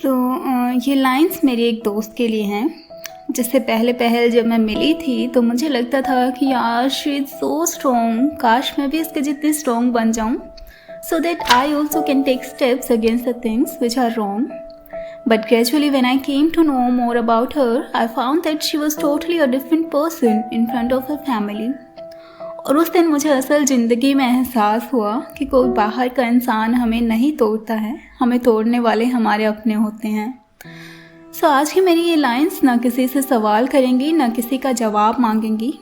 ये लाइंस मेरी एक दोस्त के लिए हैं, जिससे पहले जब मैं मिली थी तो मुझे लगता था कि यार शी इज़ सो स्ट्रॉन्ग, काश मैं भी इसके जितनी स्ट्रॉन्ग बन जाऊँ so that I also can take steps against the things which are wrong. But gradually when I came to know more about her, I found that she was totally a different person in front of her family. और उस दिन मुझे असल ज़िंदगी में एहसास हुआ कि कोई बाहर का इंसान हमें नहीं तोड़ता है, हमें तोड़ने वाले हमारे अपने होते हैं। सो आज की मेरी ये लाइंस ना किसी से सवाल करेंगी, ना किसी का जवाब मांगेंगी।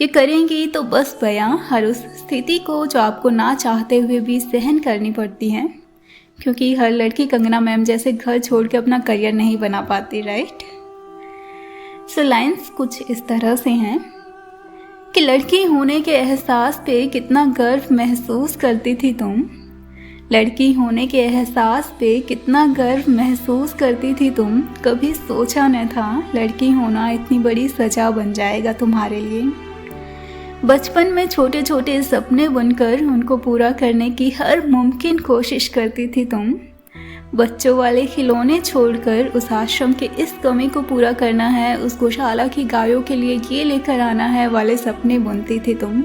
ये करेंगी तो बस बयां हर उस स्थिति को जो आपको ना चाहते हुए भी सहन करनी पड़ती है, क्योंकि हर लड़की कंगना मैम जैसे घर छोड़ के अपना करियर नहीं बना पाती, राइट। सो लाइंस कुछ इस तरह से हैं कि लड़की होने के एहसास पे कितना गर्व महसूस करती थी तुम, लड़की होने के एहसास पे कितना गर्व महसूस करती थी तुम। कभी सोचा न था लड़की होना इतनी बड़ी सजा बन जाएगा तुम्हारे लिए। बचपन में छोटे छोटे सपने बुनकर उनको पूरा करने की हर मुमकिन कोशिश करती थी तुम। बच्चों वाले खिलौने छोड़कर उस आश्रम के इस कमी को पूरा करना है, उस गौशाला की गायों के लिए ये लेकर आना है वाले सपने बुनती थी तुम।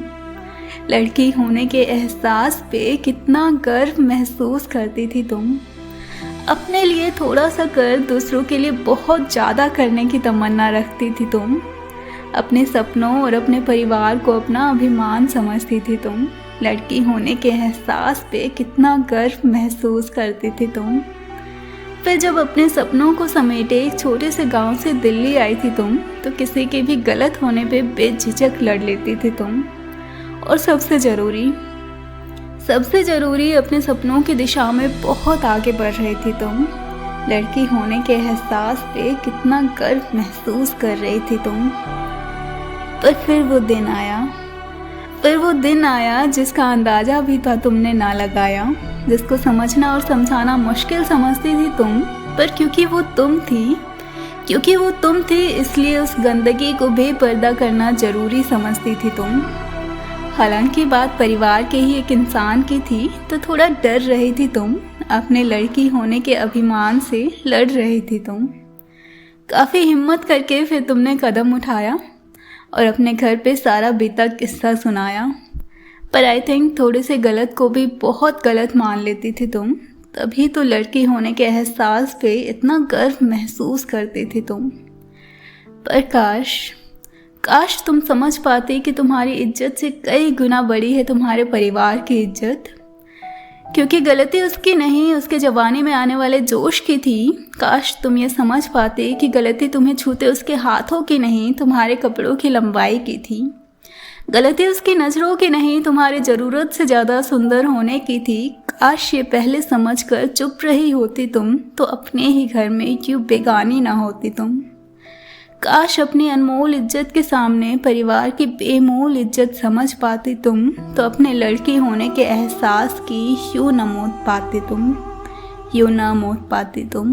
लड़की होने के एहसास पे कितना गर्व महसूस करती थी तुम। अपने लिए थोड़ा सा कर दूसरों के लिए बहुत ज़्यादा करने की तमन्ना रखती थी तुम। अपने सपनों और अपने परिवार को अपना अभिमान समझती थी तुम। लड़की होने के एहसास पे कितना गर्व महसूस करती थी तुम। फिर जब अपने सपनों को समेटे एक छोटे से गांव से दिल्ली आई थी तुम, तो किसी के भी गलत होने पे बेझिझक लड़ लेती थी तुम। और सबसे ज़रूरी अपने सपनों की दिशा में बहुत आगे बढ़ रही थी तुम। लड़की होने के एहसास पे कितना गर्व महसूस कर रही थी तुम। पर फिर वो दिन आया जिसका अंदाज़ा भी था तुमने ना लगाया, जिसको समझना और समझाना मुश्किल समझती थी तुम। पर क्योंकि वो तुम थी इसलिए उस गंदगी को बेपर्दा करना ज़रूरी समझती थी तुम। हालांकि बात परिवार के ही एक इंसान की थी, तो थोड़ा डर रही थी तुम। अपने लड़की होने के अभिमान से लड़ रही थी तुम। काफ़ी हिम्मत करके फिर तुमने कदम उठाया और अपने घर पे सारा बीता किस्सा सुनाया। पर आई थिंक थोड़े से गलत को भी बहुत गलत मान लेती थी तुम। तभी तो लड़की होने के एहसास पे इतना गर्व महसूस करती थी तुम। पर काश तुम समझ पाती कि तुम्हारी इज्जत से कई गुना बड़ी है तुम्हारे परिवार की इज्जत। क्योंकि गलती उसकी नहीं, उसके जवानी में आने वाले जोश की थी। काश तुम ये समझ पाते कि गलती तुम्हें छूते उसके हाथों की नहीं, तुम्हारे कपड़ों की लंबाई की थी। गलती उसकी नज़रों की नहीं, तुम्हारी ज़रूरत से ज़्यादा सुंदर होने की थी। काश ये पहले समझकर चुप रही होती तुम, तो अपने ही घर में क्यों बेगानी ना होती तुम। काश अपनी अनमोल इज्जत के सामने परिवार की बेमोल इज्जत समझ पाती तुम, तो अपने लड़की होने के एहसास की यूँ न मौत पाती तुम।